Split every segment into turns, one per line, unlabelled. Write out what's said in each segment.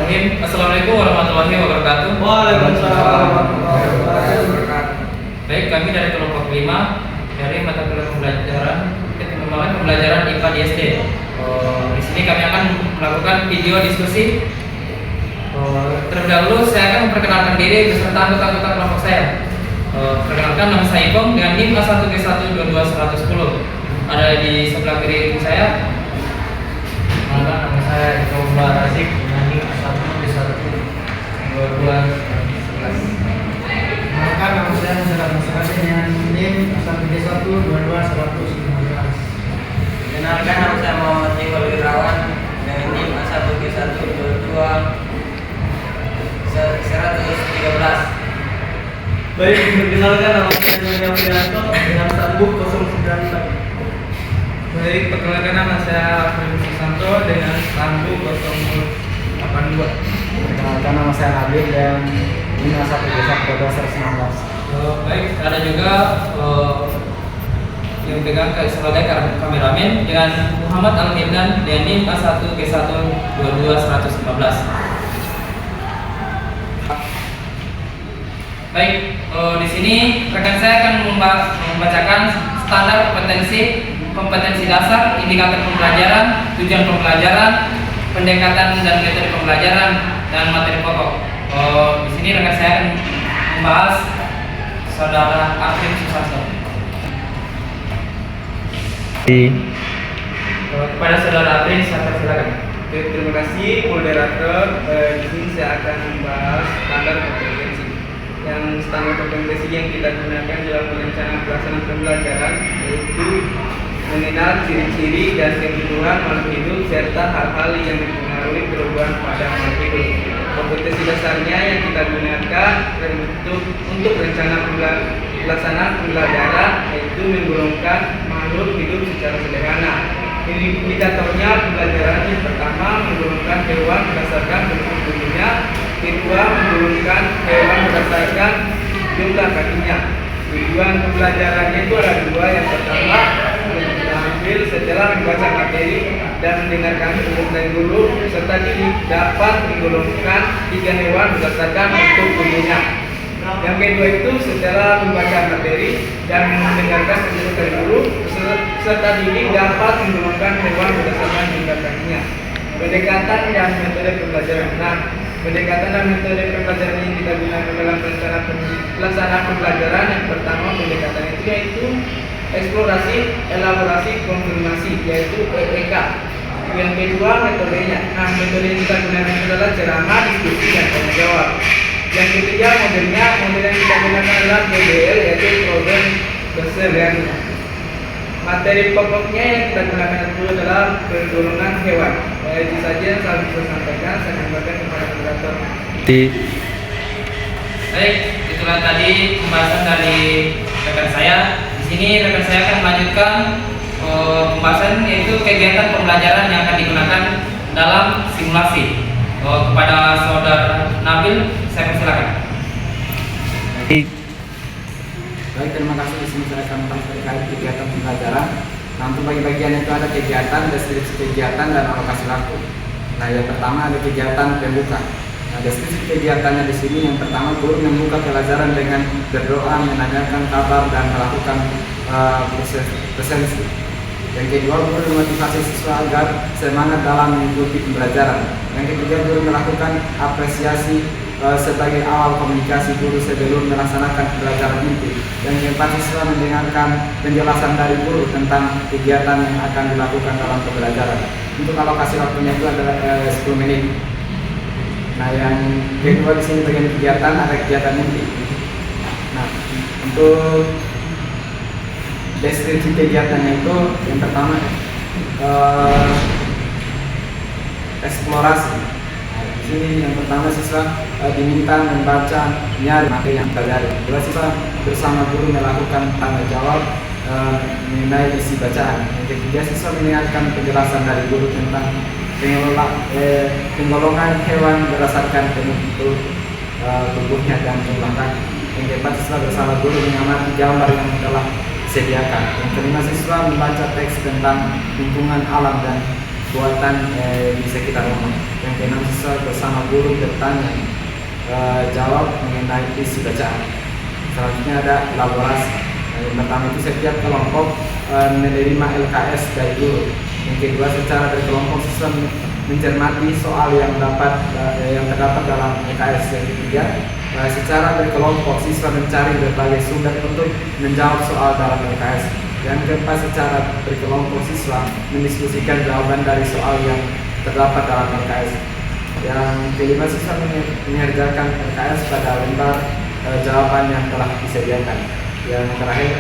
Bismillahirrahmanirrahim. Assalamualaikum warahmatullahi wabarakatuh.
Waalaikumsalam warahmatullahi wabarakatuh.
Baik, kami dari kelompok 5 dari mata kuliah pembelajaran pengembangan pembelajaran IPA di SD. Di sini kami akan melakukan video diskusi. Terlebih dahulu saya akan memperkenalkan diri beserta anggota-anggota kelompok saya. Perkenalkan, nama saya Ipong dengan NIM A1G1221110. Ada di sebelah kiri saya.
Perkenalkan, nama saya Ikoba Razik dengan NIM A1G12211. Perkenalkan, nama saya Masyarakat Masyarakat dengan NIM A1G12211.
Kenalkan, nama saya Muhammad Iqbal Wirawan dengan NIM A1G1221113.
Baik, perkenalkan, nama saya Nyonya Wiranto dengan Sambuk 094.
Baik, perkenalkan, nama saya Afri Susanto dengan Sambuk 082.
Perkenalkan, nama saya Nabil dan NIM A1G12211.
Baik, ada juga yang pegang sebagai kameramen dengan Muhammad Al-Mirdan dengan NIM A1G1221115. Baik, di sini rekan saya akan membacakan standar kompetensi dasar, indikator pembelajaran, tujuan pembelajaran, pendekatan dan metode pembelajaran, dan materi pokok. Di sini rekan saya akan membahas Saudara Afri Susanto. Kepada Saudara Afri, saya silakan.
Terima kasih moderator. Di sini saya akan membahas standar kompetensi. Yang standar kompetensi yang kita gunakan dalam perencanaan pelaksanaan pembelajaran yaitu mengenal ciri-ciri dan kebutuhan makhluk hidup serta hal-hal yang mempengaruhi perubahan pada makhluk hidup. Kompetensi dasarnya yang kita gunakan untuk rencana pelaksanaan pembelajaran yaitu menggolongkan makhluk hidup secara sederhana. Indikatornya pembelajaran yang pertama menggolongkan hewan berdasarkan bentuk tubuhnya, kedua menggolongkan hewan berdasarkan jumlah kakinya. Tujuan pembelajarannya itu ada dua. Yang pertama ambil setelah membaca materi dan mendengarkan penjelasan guru serta didik dapat menggolongkan tiga hewan berdasarkan bentuk tubuhnya. Yang kedua itu setelah membaca materi dan mendengarkan penjelasan guru serta didik dapat menggolongkan hewan berdasarkan jumlah kakinya. Pendekatan dan metode pembelajaran. Nah, pendekatan dan metode pembelajaran yang kita gunakan dalam pelaksanaan pembelajaran yang pertama pendekatan itu yaitu eksplorasi, elaborasi, konfirmasi yaitu EEK. Yang kedua metodenya. Nah, metode yang kita gunakan adalah ceramah, diskusi, dan tanya jawab. Yang ketiga model yang kita gunakan adalah PBL yaitu problem based learning. Materi pokoknya yang kita gunakan itu adalah penggolongan hewan. Itu saja yang saya bisa sampaikan. Saya kembalikan kepada moderator.
Baik, itulah tadi pembahasan dari rekan saya. Di sini rekan saya akan melanjutkan pembahasan yaitu kegiatan pembelajaran yang akan digunakan dalam simulasi. Kepada Saudara Nabil, saya persilakan.
Baik, terima kasih. Di sini saya akan membahas terkait kegiatan pembelajaran. Nah, untuk bagi-bagian itu ada kegiatan, deskripsi kegiatan, dan alokasi waktu. Nah, yang pertama ada kegiatan pembuka. Nah, deskripsi kegiatannya di sini yang pertama guru membuka pelajaran dengan berdoa, menanyakan kabar, dan melakukan presensi. Yang kedua, guru memotivasi siswa agar semangat dalam mengikuti pembelajaran. Yang ketiga, guru melakukan apresiasi sebagai awal komunikasi guru sebelum melaksanakan pembelajaran inti. Yang keempat, siswa mendengarkan penjelasan dari guru tentang kegiatan yang akan dilakukan dalam pembelajaran. Untuk alokasi waktunya itu adalah 10 menit. Nah, yang kedua di sini bagian kegiatan ada kegiatan inti. Nah, untuk deskripsi kegiatannya itu yang pertama eksplorasi. Di sini yang pertama siswa diminta membaca nyari materi yang pelajari. Kedua, siswa bersama guru melakukan tanya jawab mengenai isi bacaan. Yang ketiga, siswa mendengarkan penjelasan dari guru tentang penggolongan hewan berdasarkan bentuk tubuhnya dan jumlah kaki. Yang keempat, siswa bersama guru mengamati gambar yang telah disediakan. Yang kelima, siswa membaca teks tentang lingkungan alam dan buatan di sekitar rumah. Yang keenam, siswa bersama guru bertanya jawab mengenai isi bacaan. Selanjutnya ada elaborasi. Yang pertama itu setiap kelompok menerima LKS dari guru. Yang kedua, secara berkelompok siswa mencermati soal yang terdapat dalam LKS. Yang ketiga, secara berkelompok siswa mencari berbagai sumber untuk menjawab soal dalam LKS. Yang keempat, secara berkelompok siswa mendiskusikan jawaban dari soal yang terdapat dalam LKS. Yang kelima, siswa mengerjakan LKS pada lembar jawaban yang telah disediakan. Yang terakhir,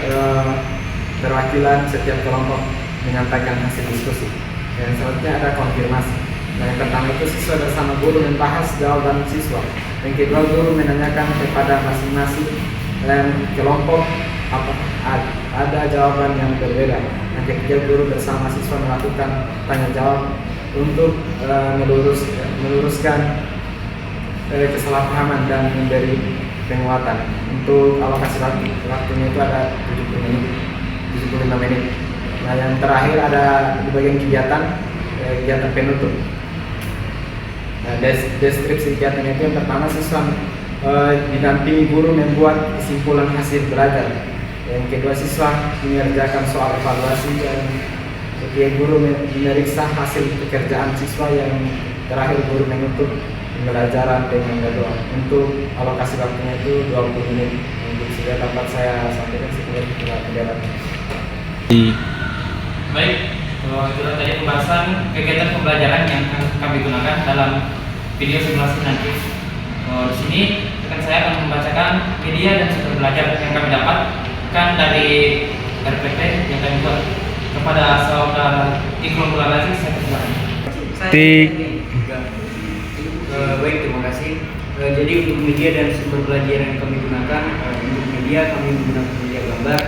perwakilan setiap kelompok menyampaikan hasil diskusi. Yang selanjutnya ada konfirmasi. Yang pertama itu siswa bersama guru membahas jawaban siswa. Yang kedua, guru menanyakan kepada masing-masing kelompok ada jawaban yang berbeda. Yang ketiga, guru bersama siswa melakukan tanya jawab untuk meluruskan kesalahpahaman dan memberi penguatan. Untuk alokasi waktunya itu ada 75 menit. Nah, yang terakhir ada di bagian kegiatan penutup. Nah, deskripsi kegiatan itu yang pertama, siswa didampingi guru membuat kesimpulan hasil belajar. Yang kedua, siswa mengerjakan soal evaluasi. Yang ketiga, guru memeriksa hasil pekerjaan siswa. Yang terakhir, guru menutup pembelajaran dengan berdoa. Untuk alokasi waktunya itu 20 menit. Untuk sudah dapat saya sampaikan sekitar penjelasan.
Baik, itulah tadi pembahasan kegiatan pembelajaran yang akan kami gunakan dalam video simulasi nanti. Di sini saya akan membacakan media dan sumber belajar yang kami dapatkan dari RPT yang kami buat. Kepada saudara Ikhwan Bulalazi, saya persilakan.
Baik, terima kasih. Jadi untuk media dan sumber belajar yang kami gunakan, untuk media kami menggunakan media gambar,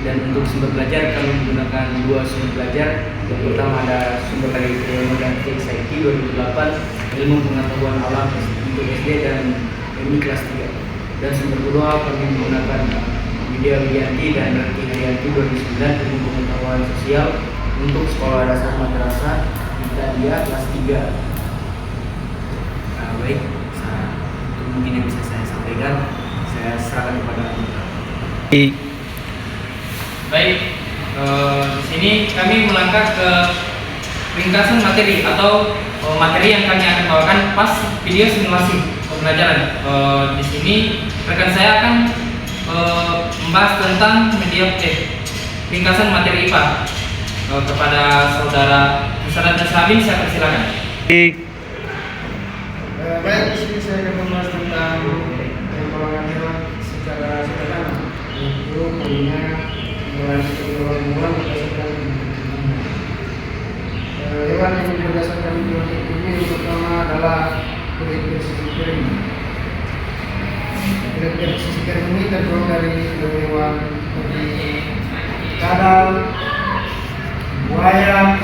dan untuk sumber belajar kami menggunakan dua sumber belajar. Yang pertama ada sumber dari ilmu dan TXIT 2008, ilmu pengetahuan alam untuk SD dan MI kelas 3. Dan sumber kedua kami menggunakan Widya Wiyanti dan Rati Haryanti 2009, ilmu pengetahuan sosial untuk sekolah dasar madrasah Hidayah kelas 3. Baik, untuk mungkin yang bisa saya sampaikan, saya serahkan kepada Anda.
Baik, di sini kami melangkah ke ringkasan materi atau materi yang kami akan bawakan pas video simulasi pembelajaran. Di sini rekan saya akan membahas tentang media ringkasan materi IPA. Kepada saudara Ustadz Nasrabin, saya persilakan.
Baik, di sini saya akan membahas tentang pengembangan hewan secara sederhana, yaitu punya hewan berdasarkan hewan yang berdasarkan bentuk tubuh yang pertama adalah kulit bersisi kering. Kulit bersisi kering ini tergolong dari hewan seperti kadal, buaya,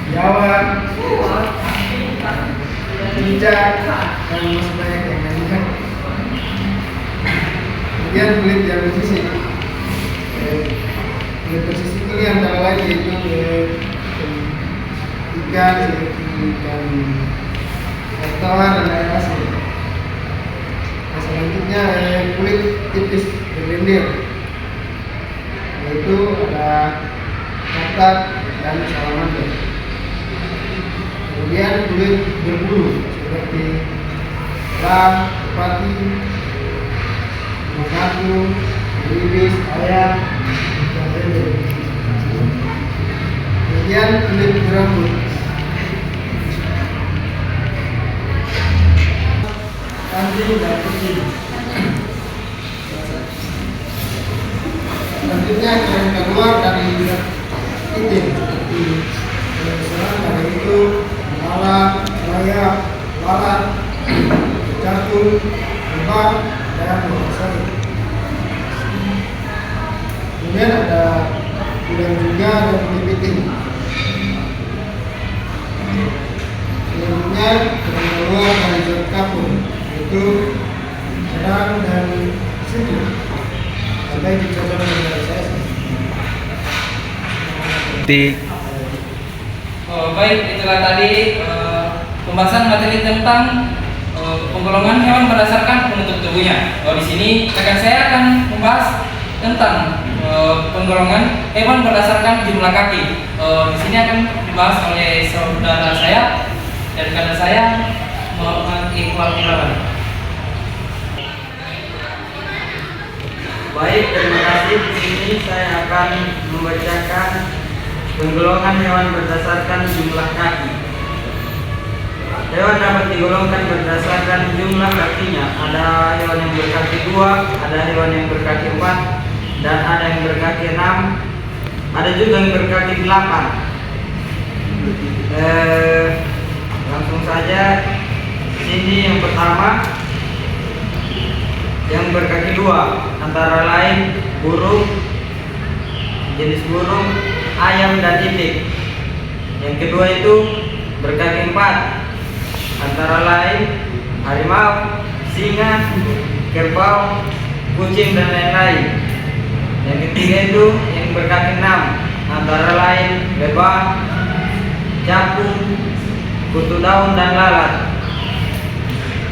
biawak, cicak, dan masih banyak yang lainnya. Kemudian kulit yang bersisi, kulit bersisi ini antara lain yaitu ikan seperti ikan tawar dan air asin. Nah, selanjutnya kulit tipis berlendir, yaitu ada katak dan salamander. Kemudian kulit berbulu seperti elang, merpati, makaku, ibis, ayam, dan lele. Kemudian kulit berambut. Kambing dan kucing. Selanjutnya yang keluar dari titik seperti dari itu malam, layak, lalat, cacing, lebah, dan sari. Kemudian ada udang juga dan kepiting. Selanjutnya keluar dari zat kapur, yaitu serang dan sejuk. Sampai dicoba dari saya.
Baik, itulah tadi pembahasan materi tentang penggolongan hewan berdasarkan pembentuk tubuhnya. Di sini rekan saya akan membahas tentang penggolongan hewan berdasarkan jumlah kaki. Di sini akan dibahas oleh saudara saya dan rekan saya Muhammad Iqbal Irawan.
Baik, terima kasih. Di sini saya akan membacakan penggolongan hewan berdasarkan jumlah kaki. Hewan dapat digolongkan berdasarkan jumlah kakinya. Ada hewan yang berkaki 2, ada hewan yang berkaki 4, dan ada yang berkaki 6. Ada juga yang berkaki 8. Langsung saja. Sini yang pertama, yang berkaki 2, antara lain burung, jenis burung, ayam, dan itik. Yang kedua itu berkaki 4, antara lain harimau, singa, kerbau, kucing, dan lain-lain. Yang ketiga itu yang berkaki 6, antara lain lebah, capung, kutu daun, dan lalat.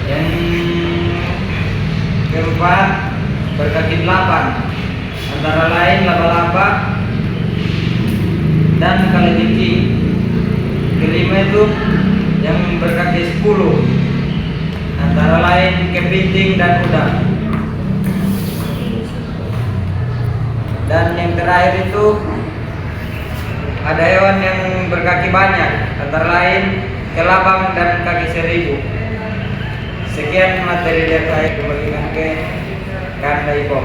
Yang keempat berkaki 8, antara lain laba-laba dan kalajengking. Kelima itu yang berkaki 10, antara lain kepiting dan udang. Dan yang terakhir itu ada hewan yang berkaki banyak, antara lain kelabang dan kaki seribu. Sekian materi dari saya, kembalikan ke Kanda Ipom.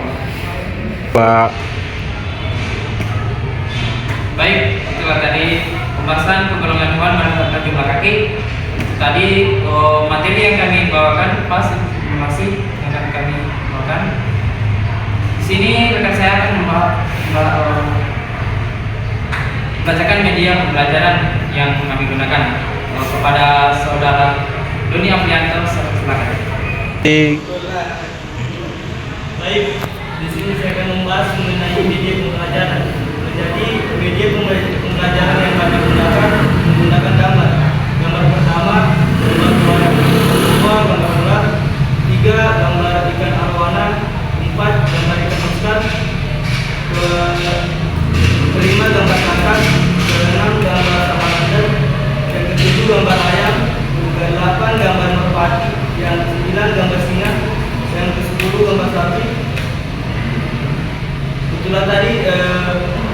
Pak.
Baik, itulah tadi pembahasan penggolongan hewan berdasarkan jumlah kaki. Tadi materi yang kami bawakan pas informasi yang akan kami bawakan. Di sini rekan saya akan membacakan media pembelajaran yang kami gunakan kepada saudara Doni Aprianto. Silakan.
Baik, di sini saya akan membahas mengenai media pembelajaran. Jadi media pembelajaran yang kami gunakan menggunakan gambar. Gambar pertama gambar ular, kedua gambar ular, 3 gambar ikan arowana, 4 gambar ikan muskat, kelima gambar kakak, keenam gambar salamander, yang ketujuh gambar ayam, ke-8 gambar merpati, yang ke-9 gambar singa, yang ke-10 gambar sapi. Itulah tadi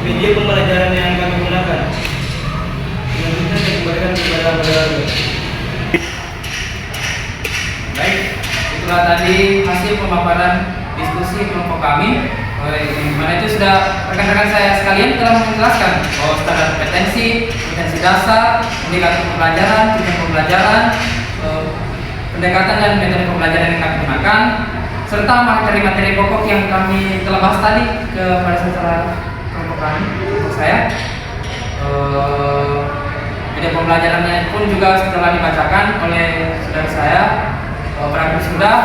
media pembelajaran yang kami gunakan. Selanjutnya saya kembalikan kepada moderator.
Baik, itulah tadi hasil pemaparan diskusi kelompok kami. Mana itu sudah rekan-rekan saya sekalian telah menjelaskan bahwa standar kompetensi dasar, indikator pembelajaran, tujuan pembelajaran, pendekatan dan metode pembelajaran yang kami gunakan, serta materi-materi pokok yang kami telah bahas tadi kepada saudara kelompok kami, kelompok saya. Media pembelajarannya pun juga setelah dibacakan oleh saudara saya. Berakhir sudah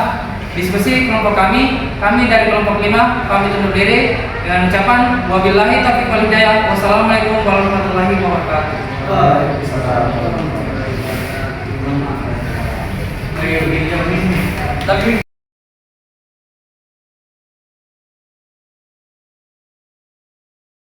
diskusi kelompok kami dari kelompok 5 pamit undur diri dengan ucapan wabillahi taufiq wal hidayah. Wassalamualaikum warahmatullahi wabarakatuh. Tapi